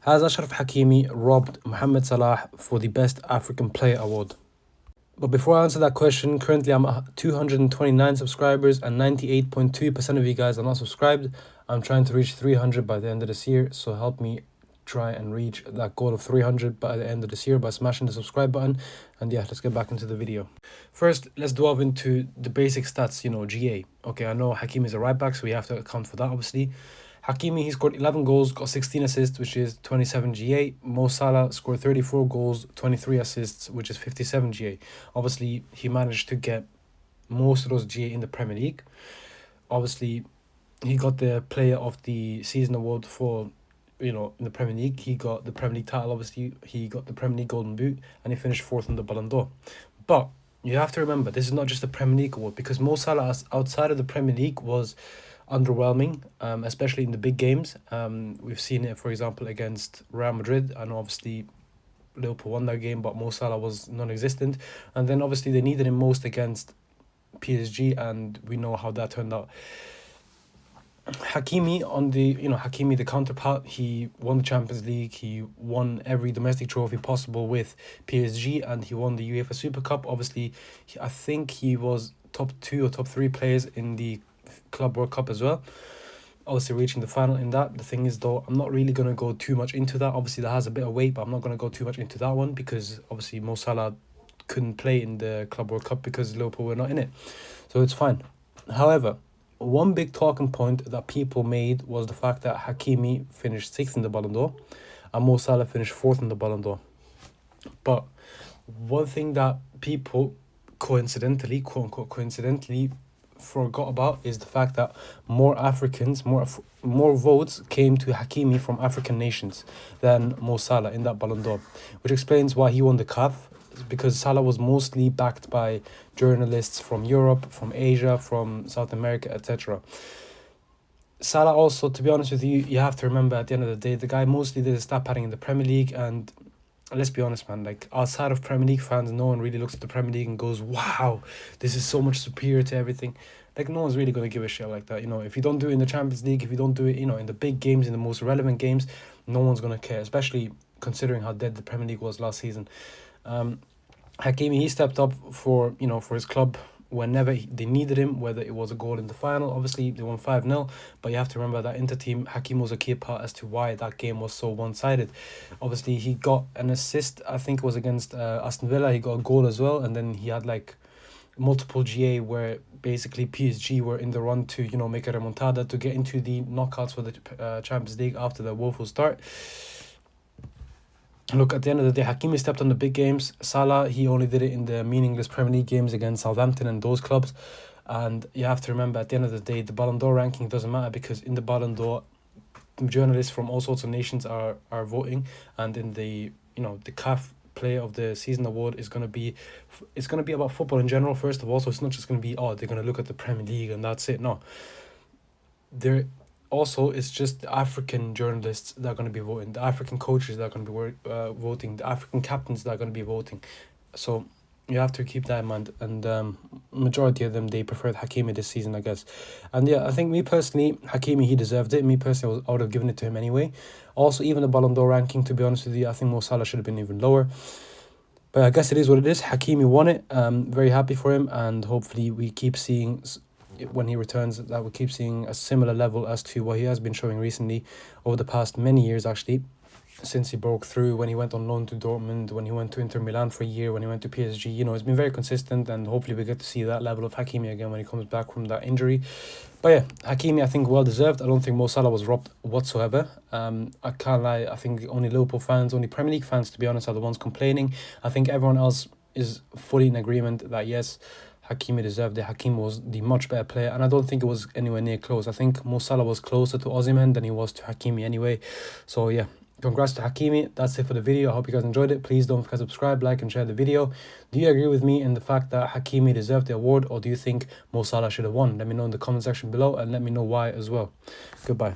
Has Ashraf Hakimi robbed Mohamed Salah for the Best African Player Award? But before I answer that question, currently I'm at 229 subscribers and 98.2% of you guys are not subscribed. I'm trying to reach 300 by the end of this year, so help me try and reach that goal of 300 by the end of this year by smashing the subscribe button. And yeah, let's get back into the video. First, let's delve into the basic stats, GA. Okay, I know Hakimi is a right back, so we have to account for that, obviously. Hakimi, he scored 11 goals, got 16 assists, which is 27 GA. Mo Salah scored 34 goals, 23 assists, which is 57 GA. Obviously, he managed to get most of those GA in the Premier League. Obviously, he got the Player of the Season award for, in the Premier League. He got the Premier League title, obviously. He got the Premier League Golden Boot, and he finished fourth in the Ballon d'Or. But you have to remember, this is not just the Premier League award, because Mo Salah, outside of the Premier League, was underwhelming, especially in the big games. We've seen it, for example, against Real Madrid, and obviously Liverpool won that game, but Mo Salah was non-existent. And then obviously they needed him most against PSG, and we know how that turned out. Hakimi, Hakimi, the counterpart, he won the Champions League, he won every domestic trophy possible with PSG, and he won the UEFA Super Cup. Obviously, I think he was top 2 or top 3 players in the Club World Cup as well, obviously reaching the final in that. The thing is, though, I'm not really going to go too much into that. Obviously that has a bit of weight, but I'm not going to go too much into that one, because obviously Mo Salah couldn't play in the Club World Cup because Liverpool were not in it, so it's fine. However, one big talking point that people made was the fact that Hakimi finished 6th in the Ballon d'Or and Mo Salah finished 4th in the Ballon d'Or. But one thing that people coincidentally, quote-unquote coincidentally, forgot about is the fact that more Africans, more votes came to Hakimi from African nations than Mo Salah in that Ballon d'Or, which explains why he won the CAF, because Salah was mostly backed by journalists from Europe, from Asia, from South America, etc. Salah also, to be honest with you, you have to remember, at the end of the day, the guy mostly did his stat padding in the Premier League, and let's be honest, man, like, outside of Premier League fans, no one really looks at the Premier League and goes, wow, this is so much superior to everything. Like, no one's really going to give a shit like that. If you don't do it in the Champions League, if you don't do it, in the big games, in the most relevant games, no one's going to care, especially considering how dead the Premier League was last season. Hakimi, he stepped up for his club whenever they needed him, whether it was a goal in the final. Obviously, they won 5-0, but you have to remember that Inter team, Hakimi was a key part as to why that game was so one-sided. Obviously, he got an assist, I think it was against Aston Villa. He got a goal as well, and then he had like multiple GA where basically PSG were in the run to make a remontada to get into the knockouts for the Champions League after the woeful start. Look, at the end of the day, Hakimi stepped on the big games. Salah, he only did it in the meaningless Premier League games against Southampton and those clubs. And you have to remember, at the end of the day, the Ballon d'Or ranking doesn't matter, because in the Ballon d'Or, journalists from all sorts of nations are voting, and in the the CAF Player of the Season award is going to be, it's going to be about football in general, first of all. So it's not just going to be, they're going to look at the Premier League and that's it. No, there also, it's just the African journalists that are going to be voting, the African coaches that are going to be voting, the African captains that are going to be voting. So you have to keep that in mind, and majority of them, they preferred Hakimi this season, I guess. And yeah, I think, me personally, Hakimi, he deserved it. Me personally, I would have given it to him anyway. Also, even the Ballon d'Or ranking, to be honest with you, I think Mo Salah should have been even lower. But I guess it is what it is. Hakimi won it. Very happy for him, and hopefully we keep seeing, when he returns, that we keep seeing a similar level as to what he has been showing recently over the past many years, actually, since he broke through, when he went on loan to Dortmund, when he went to Inter Milan for a year, when he went to PSG. It's been very consistent, and hopefully we get to see that level of Hakimi again when he comes back from that injury. But yeah, Hakimi, I think, well deserved. I don't think Mo Salah was robbed whatsoever. I can't lie, I think only Liverpool fans, only Premier League fans, to be honest, are the ones complaining. I think everyone else is fully in agreement that yes, Hakimi deserved it. Hakimi was the much better player, and I don't think it was anywhere near close. I think Mo Salah was closer to Osimhen than he was to Hakimi anyway. So yeah, congrats to Hakimi. That's it for the video. I hope you guys enjoyed it. Please don't forget to subscribe, like, and share the video. Do you agree with me in the fact that Hakimi deserved the award, or do you think Mo Salah should have won? Let me know in the comment section below, and let me know why as well. Goodbye.